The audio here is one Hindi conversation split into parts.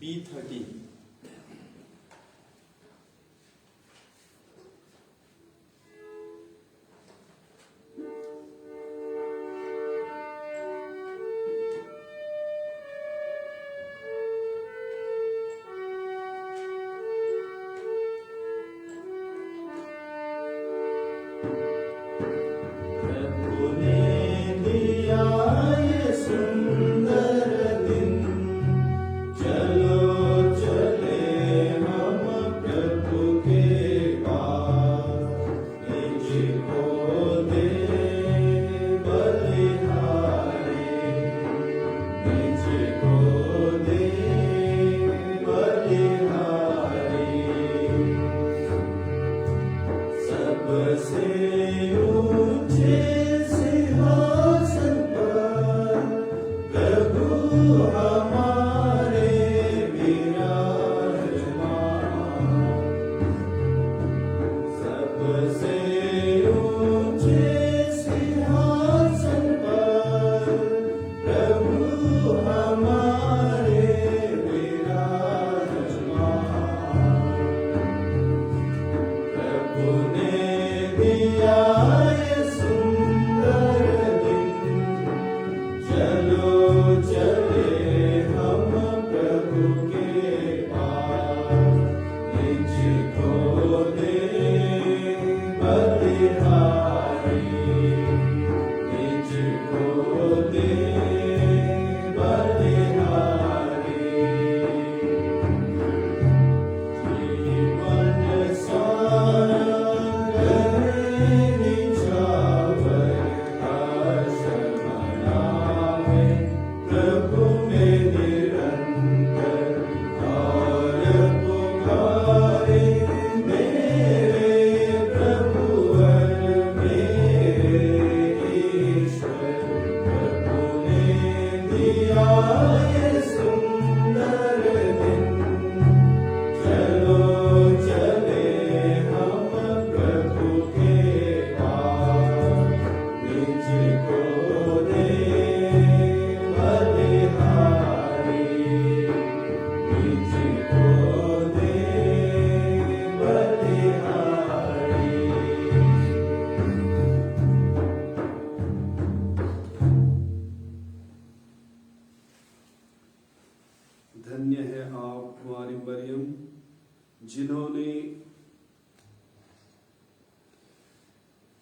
B13.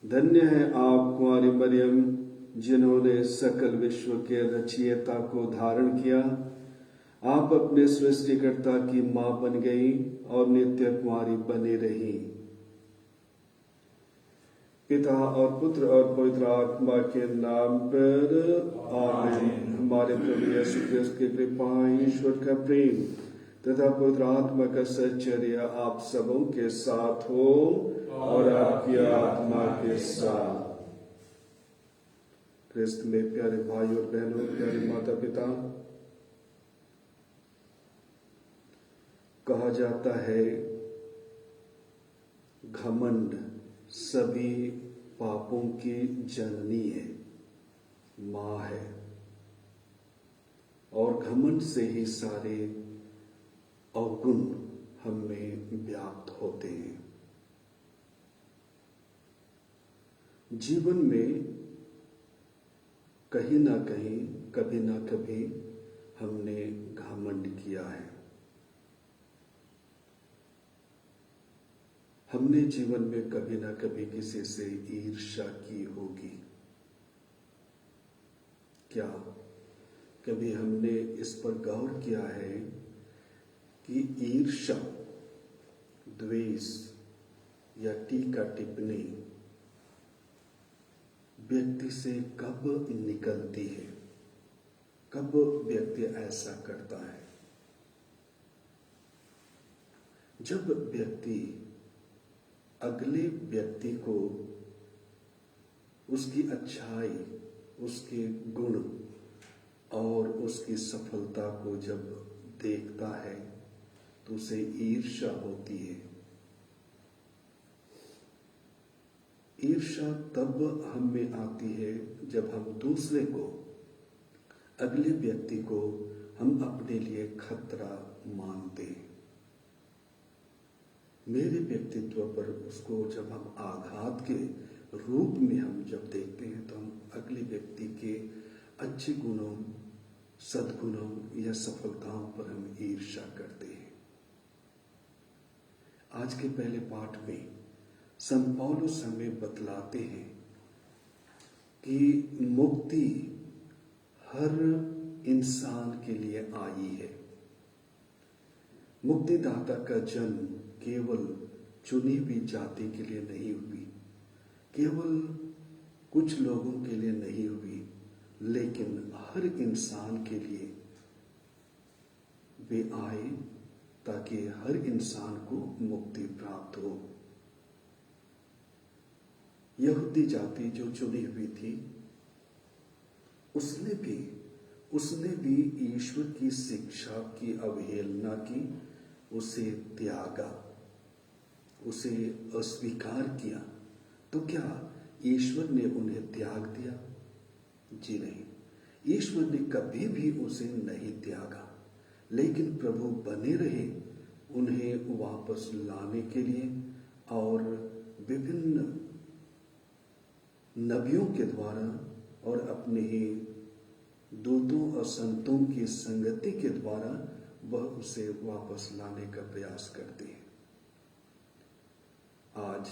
धन्य है आप कुंवारी मरियम जिन्होंने सकल विश्व के रचयिता को धारण किया। आप अपने सृष्टिकर्ता की मां बन गई और नित्य कुंवारी बनी रही। पिता और पुत्र और पवित्र आत्मा के नाम पर आमीन। हमारे प्रभु यीशु क्रिस्त की कृपा, ईश्वर का प्रेम तथा पवित्र आत्मा का सच्चर्य आप सबों के साथ हो और आपकी आत्मा के साथ। क्रिस्त में प्यारे भाई और बहनों, प्यारे माता पिता, कहा जाता है घमंड सभी पापों की जननी है, मां है, और घमंड से ही सारे अवगुण हम में व्याप्त होते हैं। जीवन में कहीं ना कहीं, कभी ना कभी हमने घमंड किया है। हमने जीवन में कभी ना कभी किसी से ईर्ष्या की होगी। क्या कभी हमने इस पर गौर किया है कि ईर्ष्या, द्वेष या टीका टिप्पणी व्यक्ति से कब निकलती है? कब व्यक्ति ऐसा करता है? जब व्यक्ति अगले व्यक्ति को उसकी अच्छाई, उसके गुण और उसकी सफलता को जब देखता है तो उसे ईर्ष्या होती है। ईर्ष्या तब हम में आती है जब हम दूसरे को, अगले व्यक्ति को हम अपने लिए खतरा मानते हैं। मेरे व्यक्तित्व पर उसको जब हम आघात के रूप में हम जब देखते हैं तो हम अगले व्यक्ति के अच्छे गुणों, सद्गुणों या सफलताओं पर हम ईर्ष्या करते हैं। आज के पहले पाठ में संत पौलुस हमें बतलाते हैं कि मुक्ति हर इंसान के लिए आई है। मुक्तिदाता का जन्म केवल चुनी हुई जाति के लिए नहीं हुई, केवल कुछ लोगों के लिए नहीं हुई, लेकिन हर इंसान के लिए वे आए ताकि हर इंसान को मुक्ति प्राप्त हो। यहूदी जाति जो चुनी हुई थी, उसने भी ईश्वर की शिक्षा की अवहेलना की, उसे त्यागा, उसे अस्वीकार किया। तो क्या ईश्वर ने उन्हें त्याग दिया? जी नहीं, ईश्वर ने कभी भी उसे नहीं त्यागा, लेकिन प्रभु बने रहे उन्हें वापस लाने के लिए, और विभिन्न नबियों के द्वारा और अपने ही दूतों और संतों की संगति के द्वारा वह उसे वापस लाने का प्रयास करते हैं। आज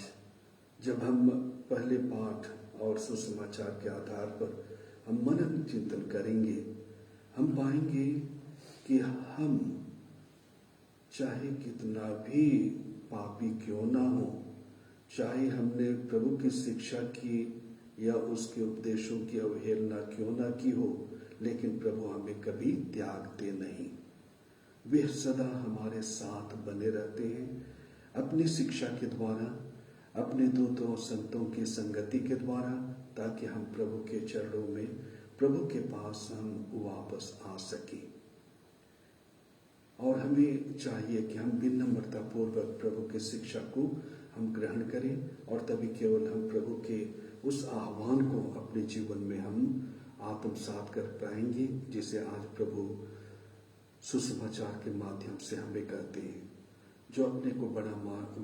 जब हम पहले पाठ और सुसमाचार के आधार पर हम मनन चिंतन करेंगे, हम पाएंगे कि हम चाहे कितना भी पापी क्यों ना हो, चाहे हमने प्रभु की शिक्षा की या उसके उपदेशों की अवहेलना क्यों ना की हो, लेकिन प्रभु हमें कभी त्यागते नहीं। वे सदा हमारे साथ बने रहते हैं, अपनी शिक्षा के द्वारा, अपने दूतों संतों की संगति के द्वारा, ताकि हम प्रभु के चरणों में, प्रभु के पास हम वापस आ सकें। और हमें चाहिए कि हम विनम्रता पूर्वक प्रभु की शिक्षा को हम ग्रहण करें, और तभी केवल हम प्रभु के उस आह्वान को अपने जीवन में हम आत्मसात कर पाएंगे, जिसे आज प्रभु सुसमाचार के माध्यम से हमें कहते हैं। जो अपने को बड़ा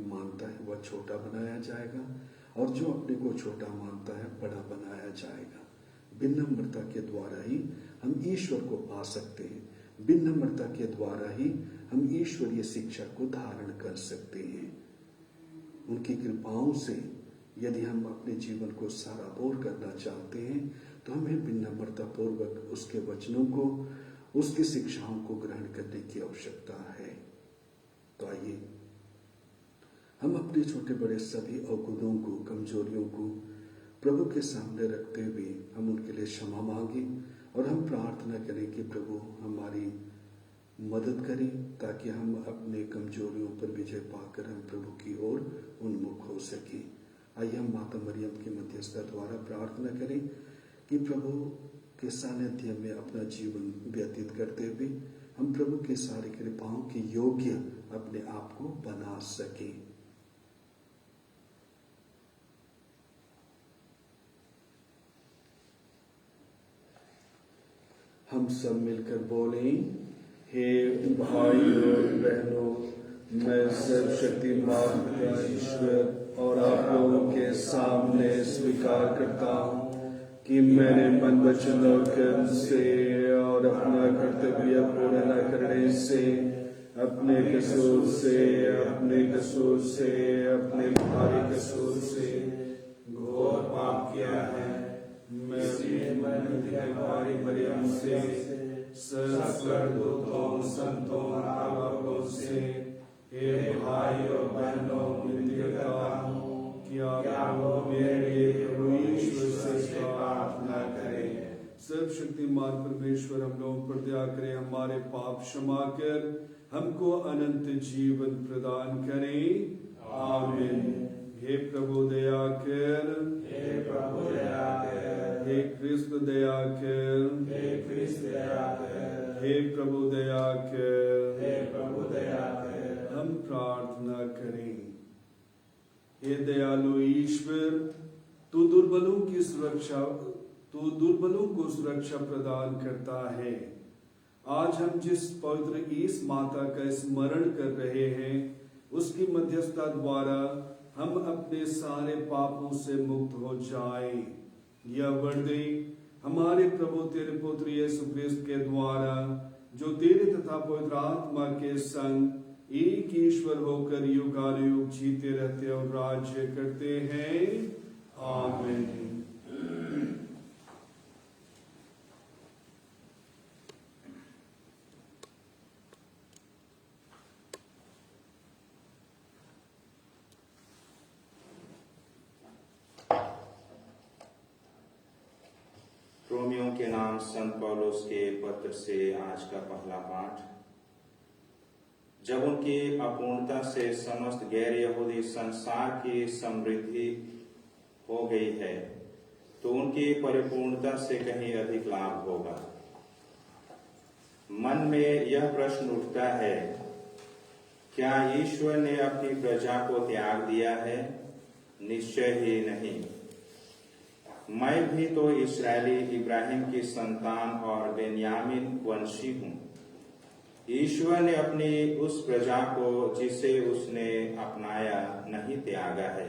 मानता है वह छोटा बनाया जाएगा, और जो अपने को छोटा मानता है बड़ा बनाया जाएगा। विनम्रता के द्वारा ही हम ईश्वर को पा सकते हैं, विनम्रता के द्वारा ही हम ईश्वरीय शिक्षा को धारण कर सकते हैं। उनकी कृपाओं से यदि हम अपने जीवन को साराबोर करना चाहते हैं, तो हमें विनम्रता पूर्वक उसके वचनों को, उसकी शिक्षाओं को ग्रहण करने की आवश्यकता है। तो आइए हम अपने छोटे बड़े सभी अवगुणों को, कमजोरियों को प्रभु के सामने रखते हुए हम उनके लिए क्षमा मांगे, और हम प्रार्थना करें कि प्रभु हमारी मदद करें, ताकि हम अपने कमजोरियों पर विजय पाकर हम प्रभु की ओर उन्मुख हो सके। आइए हम माता मरियम की मध्यस्थता द्वारा प्रार्थना करें कि प्रभु के सानिध्य में अपना जीवन व्यतीत करते हुए हम प्रभु के सारी कृपाओं के योग्य अपने आप को बना सके। हम सब मिलकर बोलें, हे भाइयों बहनों, मैं सर्वशक्तिमान ईश्वर और आप लोगों के सामने स्वीकार करता हूँ कि मैंने मन वचन और कर्म से और अपना कर्तव्य पूरा न करने से, अपने कसूर से, अपने भारी कसूर से घोर पाप किया है। मैं भारी मरियम से, सब दूतों संतों और से, हे भाई और बहनों, विनती करता हूँ कि आप मेरे लिए ईश्वर से प्रार्थना करें। सर्वशक्तिमान परमेश्वर हम लोगों पर दया करे, हमारे पाप क्षमा कर हमको अनंत जीवन प्रदान करें। आमीन। हे प्रभु दया कर, हे प्रभु दया कर, हे कृष्ण दया कर, हे कृष्ण दया कर, हे प्रभु दया कर, हे प्रभु दया कर। हम प्रार्थना करें। हे दयालु ईश्वर, तू दुर्बलों को सुरक्षा प्रदान करता है आज हम जिस पवित्र ईस माता का स्मरण कर रहे हैं, उसकी मध्यस्थता द्वारा हम अपने सारे पापों से मुक्त हो जाए। यह वर्दी हमारे प्रभु तेरे पुत्र यीशु क्रिस्त के द्वारा, जो तेरे तथा पवित्र आत्मा के संग एक ईश्वर होकर युगानुयुग जीते रहते और राज्य करते हैं। आमीन। रोमियो के नाम संत पौलुस के पत्र से आज का पहला पाठ। जब उनकी अपूर्णता से समस्त गैर यहूदी संसार की समृद्धि हो गई है, तो उनकी परिपूर्णता से कहीं अधिक लाभ होगा। मन में यह प्रश्न उठता है, क्या ईश्वर ने अपनी प्रजा को त्याग दिया है? निश्चय ही नहीं। मैं भी तो इस्राएली इब्राहिम की संतान और बेन्यामीन वंशी हूं। ईश्वर ने अपनी उस प्रजा को जिसे उसने अपनाया नहीं त्यागा है।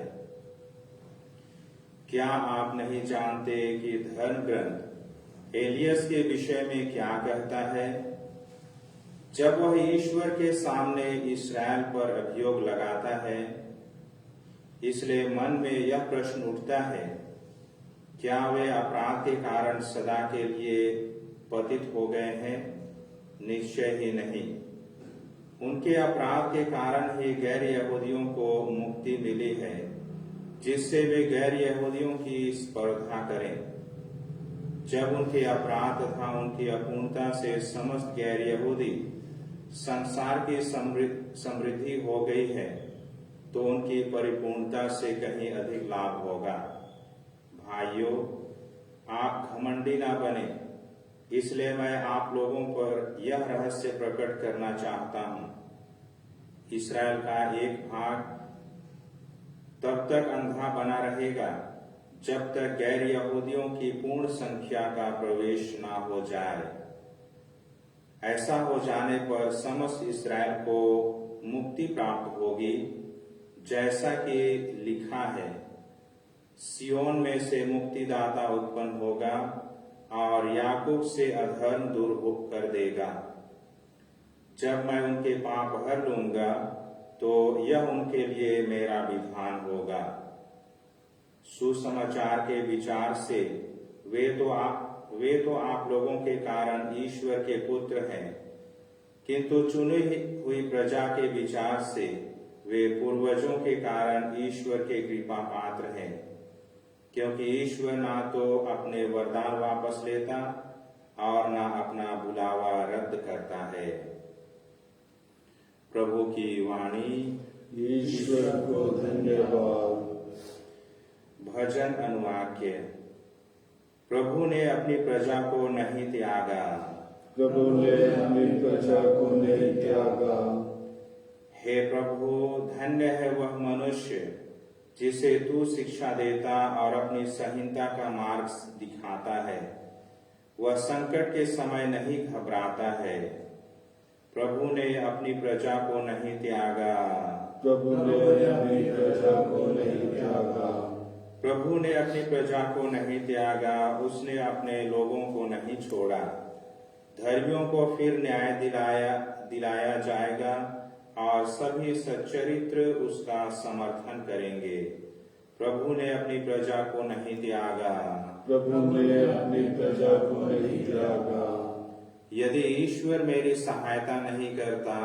क्या आप नहीं जानते कि धर्म ग्रंथ एलियस के विषय में क्या कहता है? जब वह ईश्वर के सामने इस्राएल पर अभियोग लगाता है, इसलिए मन में यह प्रश्न उठता है, क्या वे अपराध के कारण सदा के लिए पतित हो गए हैं? निश्चय ही नहीं। उनके अपराध के कारण ही गैर यहूदियों को मुक्ति मिली है, जिससे वे गैर यहूदियों की स्पर्धा करें। जब उनके अपराध तथा उनकी अपूर्णता से समस्त गैर यहूदी संसार की समृद्धि हो गई है, तो उनकी परिपूर्णता से कहीं अधिक लाभ होगा। भाइयों, आप घमंडी ना बने, इसलिए मैं आप लोगों पर यह रहस्य प्रकट करना चाहता हूं। इस्राएल का एक भाग तब तक अंधा बना रहेगा जब तक गैर यहूदियों की पूर्ण संख्या का प्रवेश ना हो जाए। ऐसा हो जाने पर समस्त इस्राएल को मुक्ति प्राप्त होगी, जैसा कि लिखा है, सियोन में से मुक्तिदाता उत्पन्न होगा और याकूब से अधर्म दूर कर देगा। जब मैं उनके पाप हर लूंगा, तो यह उनके लिए मेरा विधान होगा। सुसमाचार के विचार से वे तो आप लोगों के कारण ईश्वर के पुत्र हैं, किंतु चुनी हुई प्रजा के विचार से वे पूर्वजों के कारण ईश्वर के कृपा पात्र हैं, क्योंकि ईश्वर ना तो अपने वरदान वापस लेता और ना अपना बुलावा रद्द करता है। प्रभु की वाणी। ईश्वर को धन्यवाद। भजन अनुवाक्य। प्रभु ने अपनी प्रजा को नहीं त्यागा। प्रभु ने अपनी प्रजा को नहीं त्यागा। हे प्रभु, धन्य है वह मनुष्य जिसे तू शिक्षा देता और अपनी संहिता का मार्ग दिखाता है। वह संकट के समय नहीं घबराता है। प्रभु ने अपनी प्रजा को नहीं त्यागा। प्रभु ने अपनी प्रजा को नहीं त्यागा। प्रभु ने अपनी प्रजा को नहीं त्यागा। उसने अपने लोगों को नहीं छोड़ा। धर्मियों को फिर न्याय दिलाया जाएगा और सभी सच्चरित्र उसका समर्थन करेंगे। प्रभु ने अपनी प्रजा को नहीं त्यागा। प्रभु ने अपनी प्रजा को नहीं त्यागा। यदि ईश्वर मेरी सहायता नहीं करता,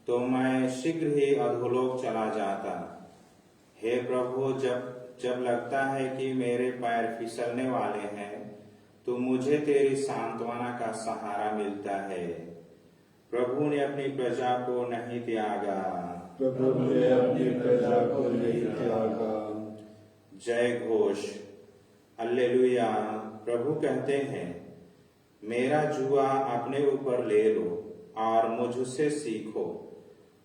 तो मैं शीघ्र ही अधोलोक चला जाता। हे प्रभु, जब लगता है कि मेरे पैर फिसलने वाले हैं, तो मुझे तेरी सांत्वना का सहारा मिलता है। प्रभु ने अपनी प्रजा को नहीं त्यागा। प्रभु ने अपनी प्रजा को नहीं त्यागा। जय घोष। हालेलुया। प्रभु कहते हैं, मेरा जुआ अपने ऊपर ले लो और मुझसे सीखो।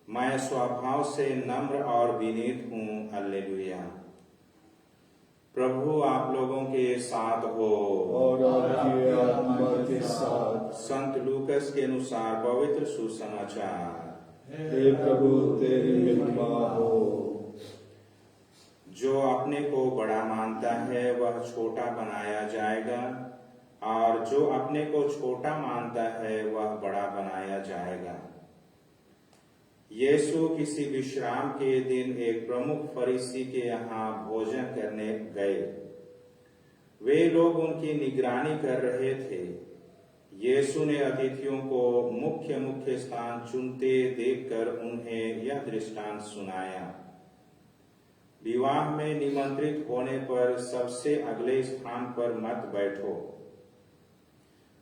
मैं स्वभाव से नम्र और विनीत हूँ। हालेलुया। प्रभु आप लोगों के साथ हो। और आपकी आत्मा के साथ। संत लूकस के अनुसार पवित्र सुसमाचार। हे प्रभु तेरी महिमा हो। जो अपने को बड़ा मानता है वह छोटा बनाया जाएगा, और जो अपने को छोटा मानता है वह बड़ा बनाया जाएगा। यीशु किसी विश्राम के दिन एक प्रमुख फरीसी के यहाँ भोजन करने गए। वे लोग उनकी निगरानी कर रहे थे। यीशु ने अतिथियों को मुख्य मुख्य स्थान चुनते देखकर उन्हें यह दृष्टांत सुनाया। विवाह में निमंत्रित होने पर सबसे अगले स्थान पर मत बैठो।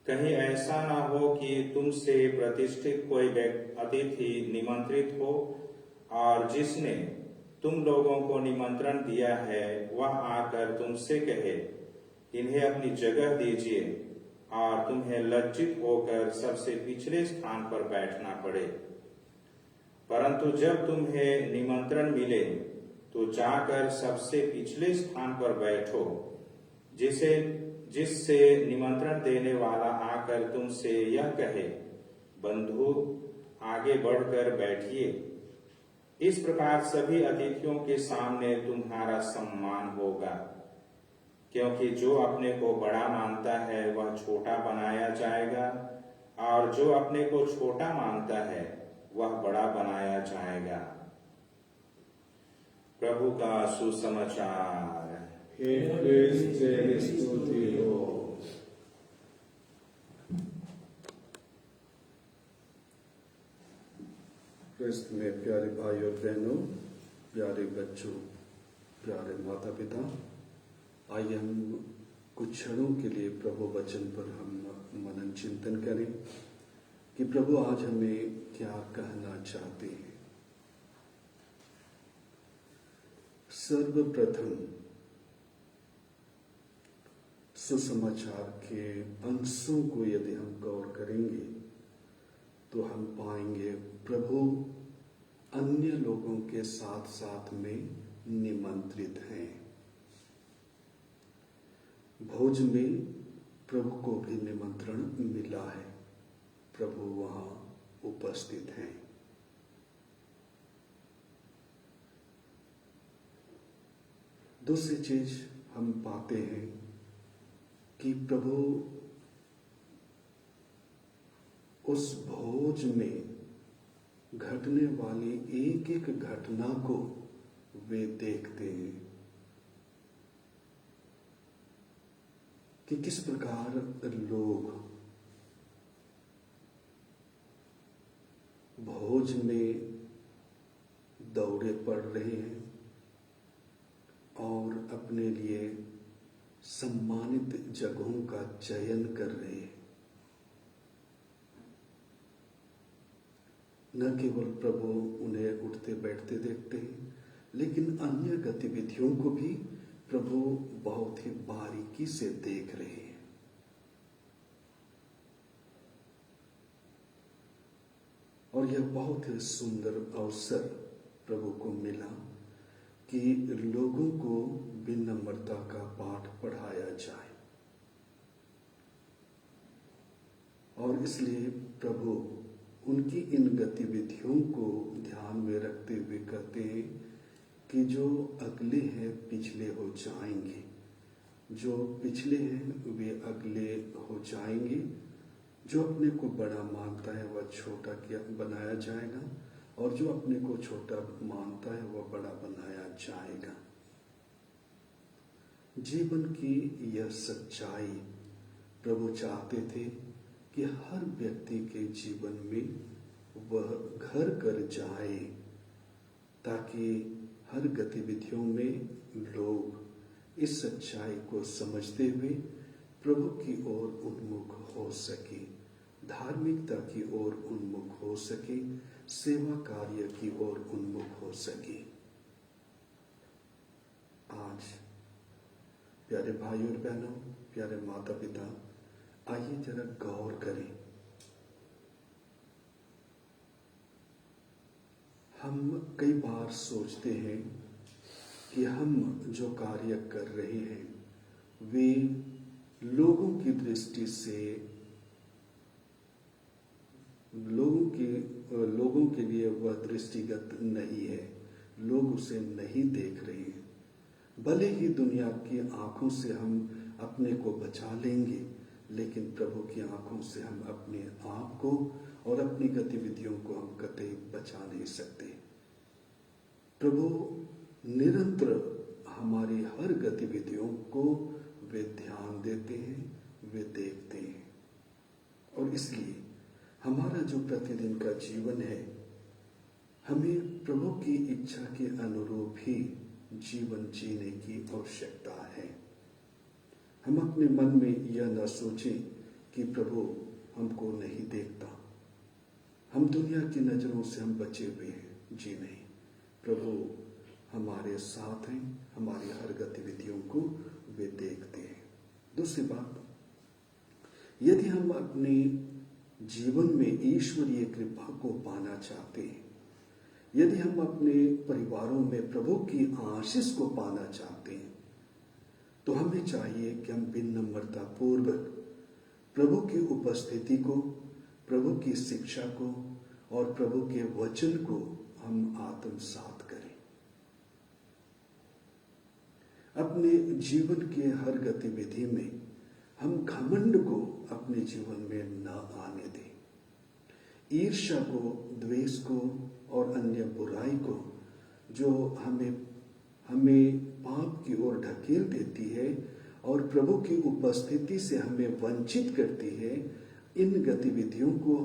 कहीं ऐसा ना हो कि तुमसे प्रतिष्ठित कोई अतिथि निमंत्रित हो और जिसने तुम लोगों को निमंत्रण दिया है वह आकर तुमसे कहे, इन्हें अपनी जगह दीजिए, और तुम्हें लज्जित होकर सबसे पिछले स्थान पर बैठना पड़े। परंतु जब तुम्हें निमंत्रण मिले तो जाकर सबसे पिछले स्थान पर बैठो, जिससे निमंत्रण देने वाला आकर तुमसे यह कहे, बंधु आगे बढ़कर बैठिए। इस प्रकार सभी अतिथियों के सामने तुम्हारा सम्मान होगा, क्योंकि जो अपने को बड़ा मानता है वह छोटा बनाया जाएगा, और जो अपने को छोटा मानता है वह बड़ा बनाया जाएगा। प्रभु का सुसमाचार। हे क्रिस्त तेरी स्तुति हो। क्रिस्त में प्यारे भाई और बहनों, प्यारे बच्चों, प्यारे माता पिता, आइए हम कुछ क्षणों के लिए प्रभु वचन पर हम मनन चिंतन करें कि प्रभु आज हमें क्या कहना चाहते हैं। सर्वप्रथम सुसमाचार के अंशों को यदि हम गौर करेंगे तो हम पाएंगे प्रभु अन्य लोगों के साथ साथ में निमंत्रित हैं। भोज में प्रभु को भी निमंत्रण मिला है, प्रभु वहां उपस्थित हैं। दूसरी चीज हम पाते हैं कि प्रभु उस भोज में घटने वाली एक एक घटना को वे देखते हैं कि किस प्रकार लोग भोज में दौड़े पड़ रहे हैं और अपने लिए सम्मानित जगहों का चयन कर रहे हैं। न केवल प्रभु उन्हें उठते बैठते देखते हैं, लेकिन अन्य गतिविधियों को भी प्रभु बहुत ही बारीकी से देख रहे हैं। और यह बहुत ही सुंदर अवसर प्रभु को मिला कि लोगों को विनम्रता का पाठ पढ़ाया जाए, और इसलिए प्रभु उनकी इन गतिविधियों को ध्यान में रखते हुए कहते हैं कि जो अगले हैं पिछले हो जाएंगे, जो पिछले हैं वे अगले हो जाएंगे, जो अपने को बड़ा मानता है वह छोटा किया बनाया जाएगा, और जो अपने को छोटा मानता है वह बड़ा बनाया जाएगा। जीवन की यह सच्चाई प्रभु चाहते थे कि हर व्यक्ति के जीवन में वह घर कर जाए, ताकि हर गतिविधियों में लोग इस सच्चाई को समझते हुए प्रभु की ओर उन्मुख हो सके, धार्मिकता की ओर उन्मुख हो सके, सेवा कार्य की ओर उन्मुख हो सके। आज प्यारे भाई और बहनों, प्यारे माता पिता, आइए जरा गौर करें। हम कई बार सोचते हैं कि हम जो कार्य कर रहे हैं वे लोगों की दृष्टि से लोगों के लिए वह दृष्टिगत नहीं है। लोग उसे नहीं देख रहे हैं। भले ही दुनिया की आंखों से हम अपने को बचा लेंगे, लेकिन प्रभु की आंखों से हम अपने आप को और अपनी गतिविधियों को हम कतई बचा नहीं सकते। प्रभु निरंतर हमारी हर गतिविधियों को वे ध्यान देते हैं, वे देखते हैं, और इसलिए हमारा जो प्रतिदिन का जीवन है, हमें प्रभु की इच्छा के अनुरूप ही जीवन जीने की आवश्यकता है। हम अपने मन में यह न सोचें कि प्रभु हमको नहीं देखता, हम दुनिया की नजरों से हम बचे हुए हैं। जी नहीं, प्रभु हमारे साथ हैं, हमारी हर गतिविधियों को वे देखते हैं। दूसरी बात, यदि हम अपने जीवन में ईश्वरीय कृपा को पाना चाहते हैं, यदि हम अपने परिवारों में प्रभु की आशीष को पाना चाहते हैं, तो हमें चाहिए कि हम विनम्रता पूर्वक प्रभु की उपस्थिति को, प्रभु की शिक्षा को और प्रभु के वचन को हम आत्मसात करें। अपने जीवन के हर गतिविधि में हम घमंड को अपने जीवन में न आने दें। ईर्ष्या को, द्वेष को और अन्य बुराई को जो हमें पाप की ओर ढकेल देती है और प्रभु की उपस्थिति से हमें वंचित करती है, इन गतिविधियों को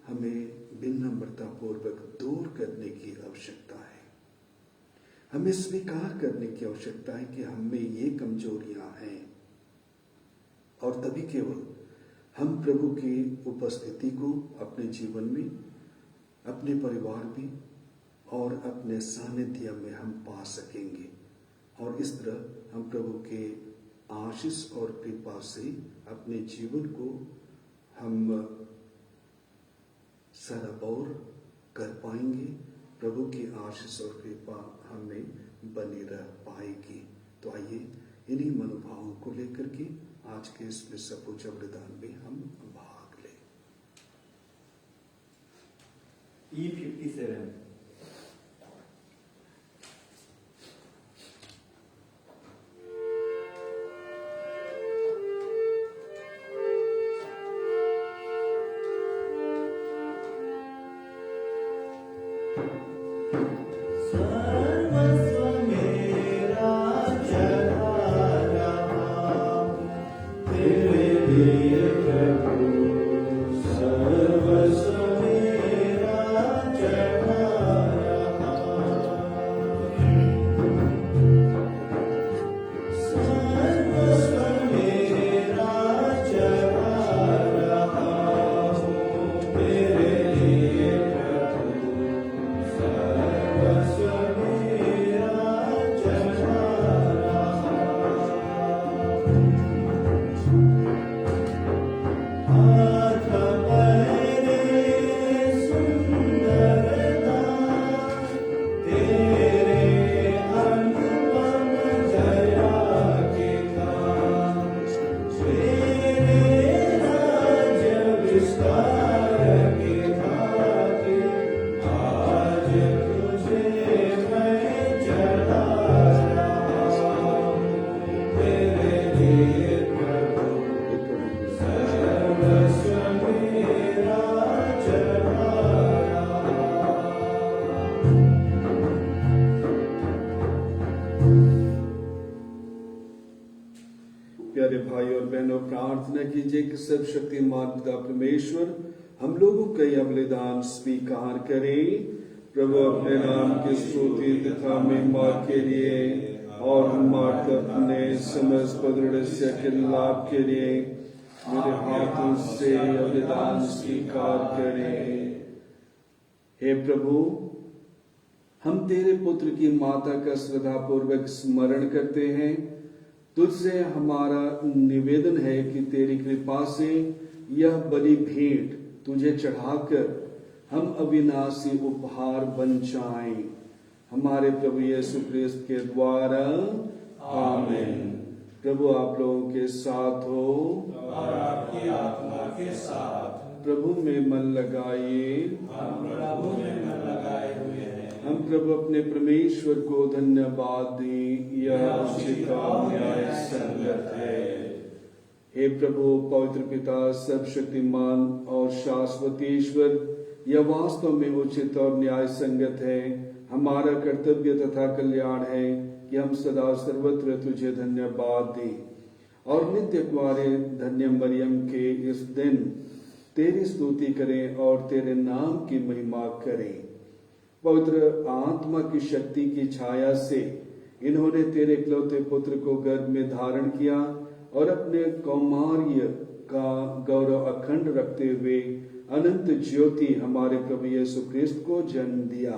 हमें विनम्रता पूर्वक दूर करने की आवश्यकता है। हमें स्वीकार करने की आवश्यकता है कि हमें ये कमजोरियां हैं, और तभी केवल हम प्रभु की उपस्थिति को अपने जीवन में, अपने परिवार में और अपने सानिध्य में हम पा सकेंगे, और इस तरह हम प्रभु के आशीष और कृपा से अपने जीवन को हम सराबोर कर पाएंगे। प्रभु की आशीष और कृपा हमें बनी रह पाएगी। तो आइए इन्हीं मनोभावों को लेकर के आज के इस विश्व बलिदान में हम भाग लें। E57 प्यारे भाई और बहनों, प्रार्थना कीजिए कि सर्वशक्तिमान पिता परमेश्वर हम लोगों का यह बलिदान स्वीकार करे। प्रभु अपने नाम की स्तुति तथा महिमा के लिए और हमारे अपने समस्त पदृढ़ के लाभ के लिए मेरे हाथों से यह बलिदान स्वीकार करें। हे प्रभु, हम तेरे पुत्र की माता का श्रद्धा पूर्वक स्मरण करते हैं। तुझसे हमारा निवेदन है कि तेरी कृपा से यह बलि भेंट तुझे चढ़ाकर हम अविनाशी उपहार बन जाएं। हमारे प्रभु यीशु क्रिस्त के द्वारा। आमीन। प्रभु आप लोगों के साथ हो और आपकी आत्मा के साथ। प्रभु में मन लगाइए। हम प्रभु में मन लगाए हुए हैं। हम प्रभु अपने परमेश्वर को धन्यवाद दें, यह उचित और न्याय संगत है। हे प्रभु पवित्र पिता सर्वशक्तिमान और शाश्वत ईश्वर, यह वास्तव में उचित और न्याय संगत है। हमारा कर्तव्य तथा कल्याण है कि हम सदा सर्वत्र तुझे धन्यवाद दें और नित्य कुमारे धन्य मरियम के इस दिन तेरी स्तुति करें और तेरे नाम की महिमा करें। पवित्र आत्मा की शक्ति की छाया से इन्होंने तेरे इकलौते पुत्र को गर्भ में धारण किया और अपने कौमार्य का गौरव अखंड रखते हुए अनंत ज्योति हमारे प्रभु यीशु क्रिस्त को जन्म दिया।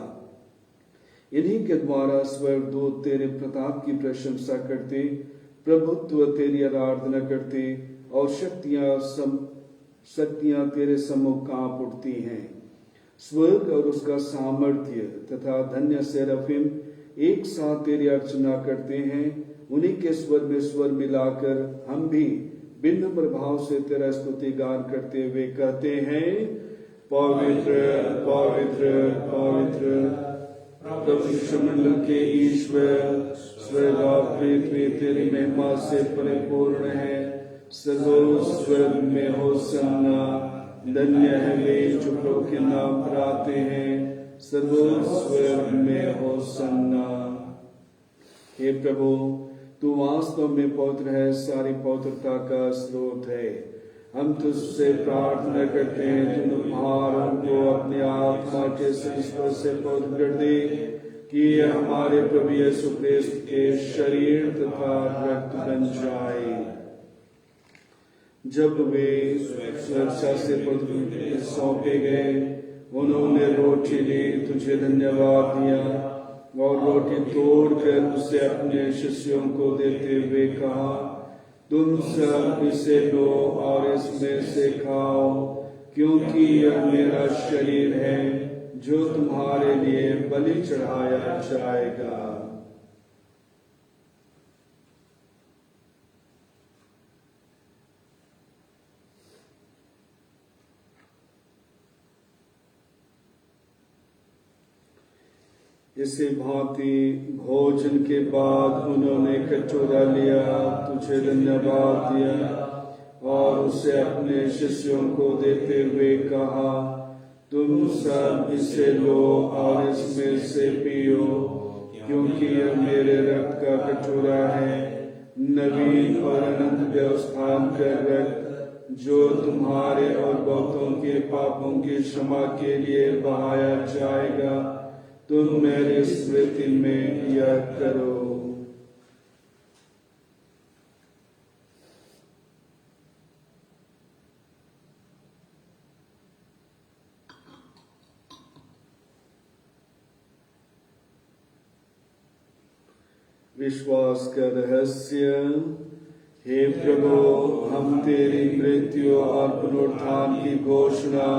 इन्हीं के द्वारा स्वर्गदूत तेरे प्रताप की प्रशंसा करते, प्रभुत्व तेरी आराधना करते और शक्तियां तेरे सम्मुख कांप उठती हैं। स्वर्ग और उसका सामर्थ्य तथा धन्य सेराफिम एक साथ तेरी अर्चना करते हैं। उन्हीं के स्वर में स्वर मिलाकर हम भी विनम्र भाव से तेरा स्तुति गान करते हुए कहते हैं, पवित्र पवित्र पवित्र प्रभु मंडल के ईश्वर, स्वर्ग और पृथ्वी तेरी महिमा से परिपूर्ण है। स्वर्ग में होसन्ना, धन्य है वे जो प्रभु के नाम पर आते हैं। स्वर्ग में होसन्ना। हे प्रभु, तू वास्तव में पवित्र है, सारी पवित्रता का स्रोत है। हम तुझसे प्रार्थना करते हैं, तुम भारों को अपने आत्मा के संस्पर्श से पवित्र कर दे कि यह हमारे प्रभु यीशु क्रिस्त के शरीर तथा रक्त बन जाए। जब वे स्वेच्छा से पवित्र सौंपे गए, उन्होंने रोटी ली, तुझे धन्यवाद दिया और रोटी तोड़कर उसे अपने शिष्यों को देते हुए कहा, तुम सब इसे लो और इसमें से खाओ, क्योंकि यह मेरा शरीर है जो तुम्हारे लिए बलि चढ़ाया जाएगा। इसी भांति भोजन के बाद उन्होंने कटोरा लिया, तुझे धन्यवाद दिया और उसे अपने शिष्यों को देते हुए कहा, तुम सब इसे लो और इसमें से पियो, क्योंकि यह मेरे रक्त का कटोरा है, नवीन और अनंत व्यवस्थान का रक्त, जो तुम्हारे और बहुतों के पापों की क्षमा के लिए बहाया जाएगा। तुम मेरी स्मृति में यह करो। विश्वास का रहस्य। हे प्रभु, हम तेरी मृत्यु और पुनरुत्थान की घोषणा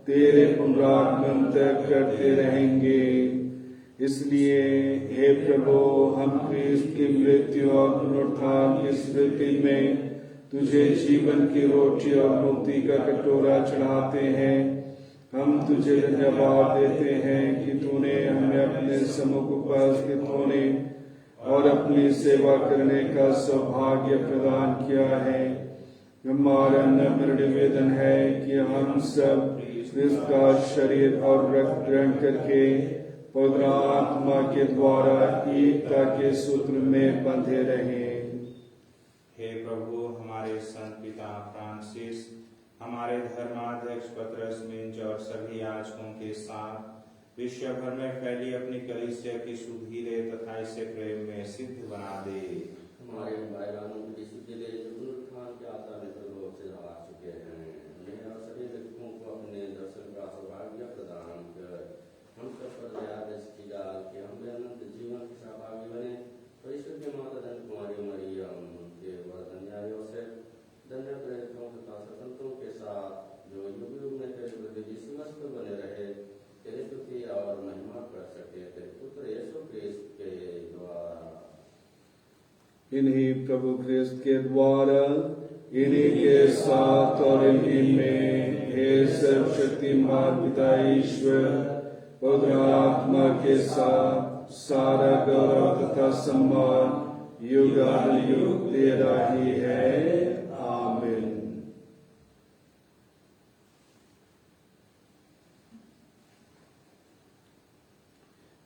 तेरे पुनरागमन तक करते रहेंगे। इसलिए हे प्रभु, हम क्रिस्त की मृत्यु और पुनरुत्थान की स्मृति में तुझे जीवन की रोटी और मुक्ति का कटोरा चढ़ाते हैं। हम तुझे धन्यवाद देते हैं कि तूने हमें अपने सम्मुख उपस्थित होने और अपनी सेवा करने का सौभाग्य प्रदान किया है। हमारा नम्र निवेदन है कि हम सब क्रिस्त का शरीर और रक्त ग्रहण करके पवित्र आत्मा के द्वारा एकता के सूत्र में बंधे रहें। हे प्रभु, हमारे संत पिता फ्रांसिस, हमारे धर्माध्यक्ष पतरस मिंज और सभी याजकों के साथ विश्व भर में फैली अपनी कलीसिया की सुधीरे तथा इसे प्रेम में सिद्ध बना दे। हमारे भाईबहनों की शुद्धि ले जो पुनरुत्थान की आत्मा में प्रभु से आ चुके हैं, उन्हें और सभी व्यक्तियों को अपने दर्शन का सौभाग्य प्रदान कर हम सब पर दया दृष्टि डाल के हम अनंत जीवन के सहभागी बने। परिशुद्ध के माता धन्य कुमारी मरियम के धन्य योसेफ, धन्य प्रेरितों तथा संतों के साथ जो युग युग में तेरे प्रति विश्वस्त बने रहे, तेरी स्तुति और महिमा कर सके। तेरे पुत्र यीशु इन्हीं प्रभु ख्रिस्त के द्वारा, इन्हीं के साथ और इन्हीं में, हे सर्वशक्तिमान पिता ईश्वर, पवित्र आत्मा के साथ सारा गौरव तथा सम्मान युगानुयुग तेरा ही है। आमीन।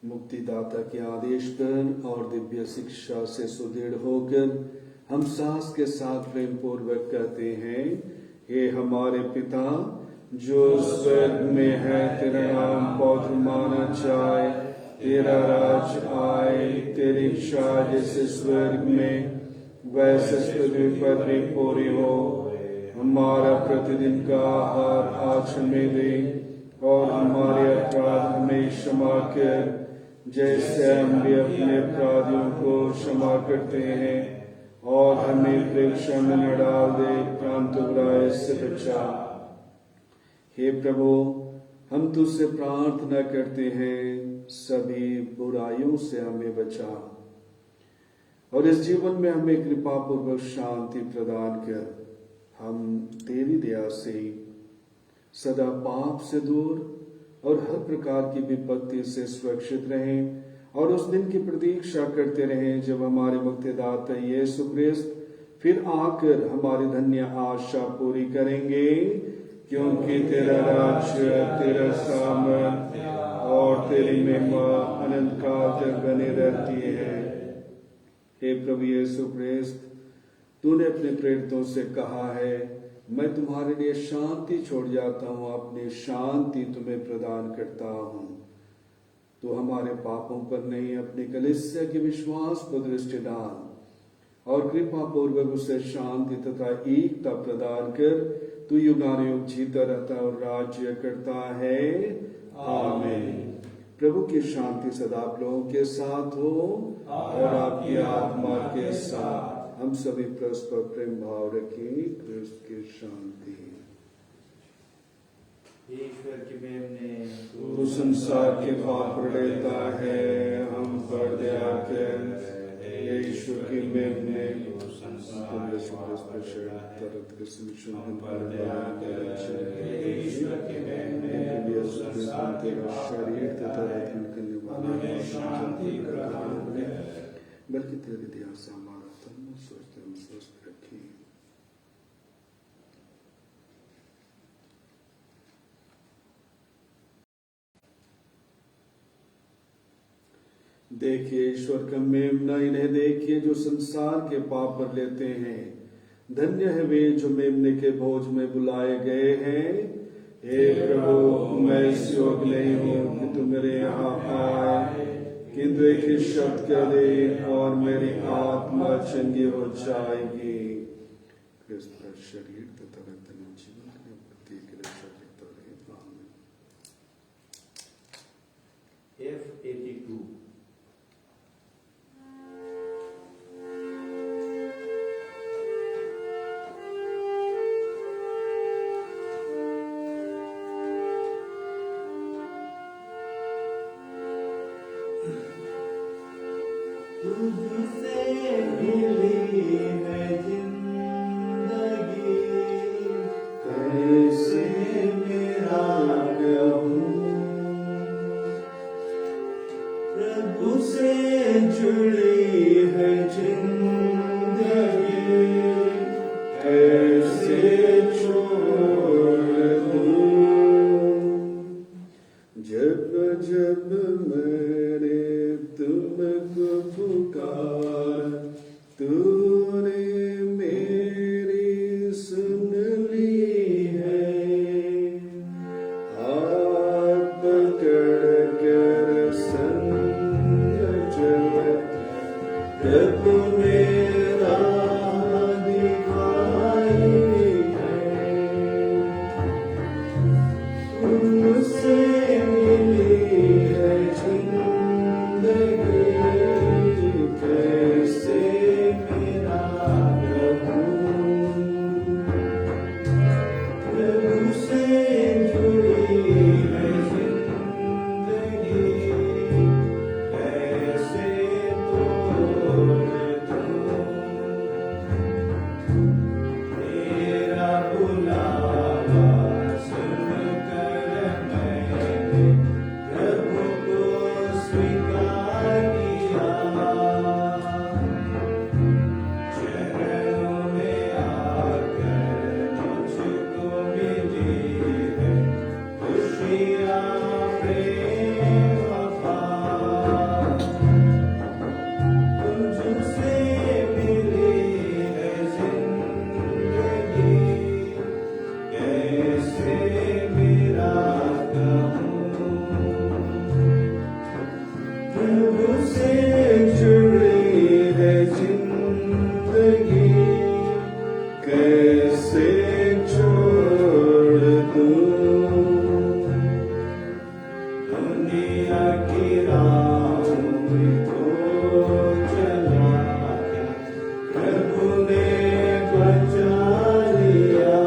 मुक्तिदाता के आदेश पर और दिव्य शिक्षा से सुदृढ़ होकर हम सास के साथ प्रेम पूर्वक कहते हैं, हे हमारे पिता जो स्वर्ग में है, तेरा नाम पवित्र माना जाए, तेरा राज आए, तेरी इच्छा जैसे स्वर्ग में वैसे पृथ्वी पर भी पूरी हो। हमारा प्रतिदिन का आहार आज हमें दे और हमारे अपराध हमें क्षमा कर, जैसे हम भी अपने अपराधियों को क्षमा करते हैं, और हमें परीक्षा में न डाल दे, परंतु बुराई से बचा। हे प्रभु, हम तुझसे प्रार्थना करते हैं, सभी बुराइयों से हमें बचा और इस जीवन में हमें कृपा पूर्वक शांति प्रदान कर। हम तेरी दया से सदा पाप से दूर और हर प्रकार की विपत्ति से सुरक्षित रहें और उस दिन की प्रतीक्षा करते रहें जब हमारे मुक्तिदाता यीशु ख्रिस्त फिर आकर हमारी धन्य आशा पूरी करेंगे, क्योंकि तेरा राज्य, तेरा सामर्थ और तेरी महिमा अनंत काल तक बनी रहती है। हे प्रभु यीशु ख्रिस्त, तूने अपने प्रेरितों से कहा है, मैं तुम्हारे लिए शांति छोड़ जाता हूँ, अपनी शांति तुम्हें प्रदान करता हूँ। तो हमारे पापों पर नहीं, अपनी कलीसिया के विश्वास पर दृष्टि डाल और कृपा पूर्वक उसे शांति तथा एकता प्रदान कर तू युगानुयुग जीता रहता और राज्य करता है। आमीन। प्रभु की शांति सदा आप लोगों के साथ हो और आपकी आत्मा के साथ। हम सभी परस्पर प्रेम भाव रखें। क्रिस्त की शांति। ईश्वर की मेमने तू संसार के पाप लेता है, हम पर दया कर। ईश्वर की मेमने संसार पर दया कर। ईश्वर की मेमने संसार के शरीर तथा रत्न करने वाले शांति प्रदान कर। बल्कि तेरी दया से हमारा तन स्वस्थ रखी। देखिए ईश्वर का मेमना, इन्हें देखिए जो संसार के पाप पर लेते हैं। धन्य है वे जो मेमने के भोज में बुलाए गए हैं। हे प्रभु, मैं इस योग्य नहीं हूँ कि तू मेरे यहाँ आए, किंतु एक ही शब्द कह दे और मेरी आत्मा चंगी हो जाएगी। क्रिस्त का शरीर तथा रत्न जीवन के प्रत्येक रक्षा करता रहे। आमीन। F82 तुझसे मिली है जिंदगी, कैसे मेरा कहूँ। प्रभु से जुड़ी है जिंदगी, कैसे छोड़ दूँ। जब जब मैंने तुमको पुकार, तूने मेरी सुन ली है। हाथ पकड़ कर संग चल, प्रभु ने राह दिखाई है। तुमसे मिली है जिंदगी, कैसे मेरा कहूँ। प्रभु से जुड़ी है जिंदगी, कैसे तोड़ दूँ। प्रभु को स्वीकार किया, चरणों में आकर मुझको मिली है खुशियाँ प्रेम वफा। तुझसे मिली है जिंदगी, कैसे मेरा कहूँ। प्रभु से जुड़ी है जिंदगी, कैसे छोड़ दूँ। दुनिया की राहों में तो चला, प्रभु ने बचा लिया।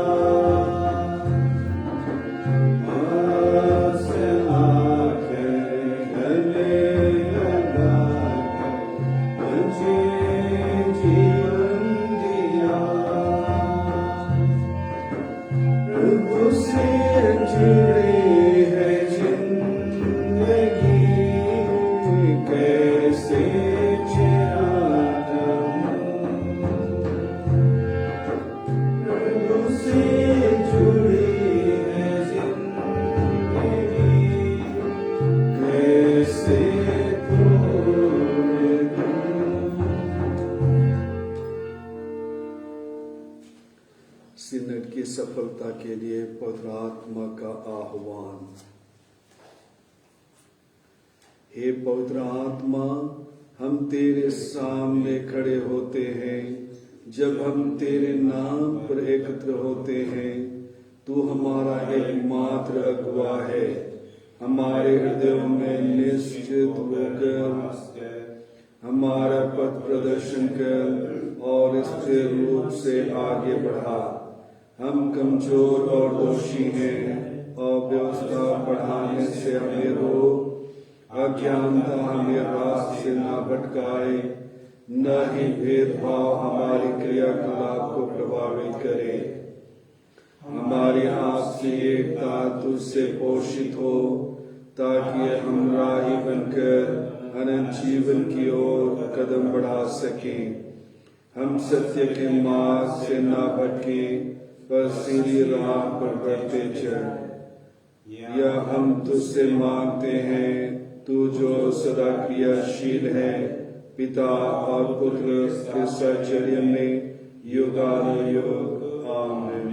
पास आकर गले लगाकर मुझे जीवन दिया। प्रभु से जुड़ी है जिंदगी, कैसे चेहरा प्रभु से जुड़ी है जिंदगी, कैसे तोड़ दूँ। सिनड की सफलता के लिए पवित्र आत्मा का आह्वान। हे पवित्र आत्मा, हम तेरे सामने खड़े होते हैं। जब हम तेरे नाम पर एकत्र होते हैं, तू हमारा एकमात्र अगुवा है। हमारे हृदयों में निश्चित होकर हमारा पथ प्रदर्शन कर और स्थिर रूप से आगे बढ़ा। हम कमजोर और दोषी हैं और व्यवस्था बढ़ाने से हमें रोक, अज्ञानता हमें राह से ना भटकाए, न ही भेदभाव हमारी क्रियाकलाप को प्रभावित करे। हमारी आपसी एकता तुझसे पोषित हो, ताकि हम राही बनकर अनंत जीवन की ओर कदम बढ़ा सकें। हम सत्य के मार्ग से ना भटकें, पर सीधी राह पर बढ़ते चल। या हम तुझसे मांगते हैं, तू जो सदा क्रियाशील है, पिता और पुत्र के साहचर्य में युगानुयुग। आमीन।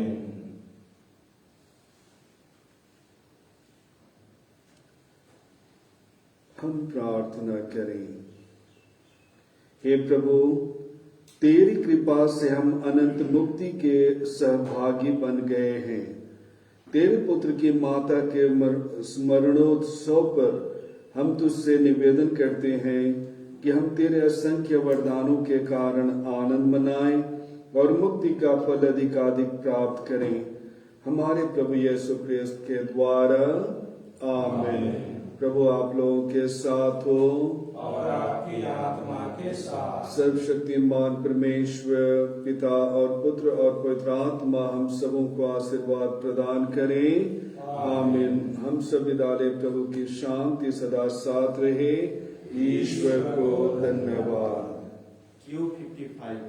हम प्रार्थना करें। हे प्रभु, तेरी कृपा से हम अनंत मुक्ति के सहभागी बन गए हैं। तेरे पुत्र की माता के स्मरणोत्सव पर हम तुझसे निवेदन करते हैं कि हम तेरे असंख्य वरदानों के कारण आनंद मनाएं और मुक्ति का फल अधिकाधिक प्राप्त करें। हमारे प्रभु यीशु क्रिस्त के द्वारा। आमीन। प्रभु आप लोगों के साथ हो और आपकी आत्मा के साथ। सर्वशक्तिमान परमेश्वर पिता और पुत्र और पवित्र आत्मा हम सबों को आशीर्वाद प्रदान करें। आमीन। हम सब विदाले प्रभु की शांति सदा साथ रहे। ईश्वर को धन्यवाद। Q55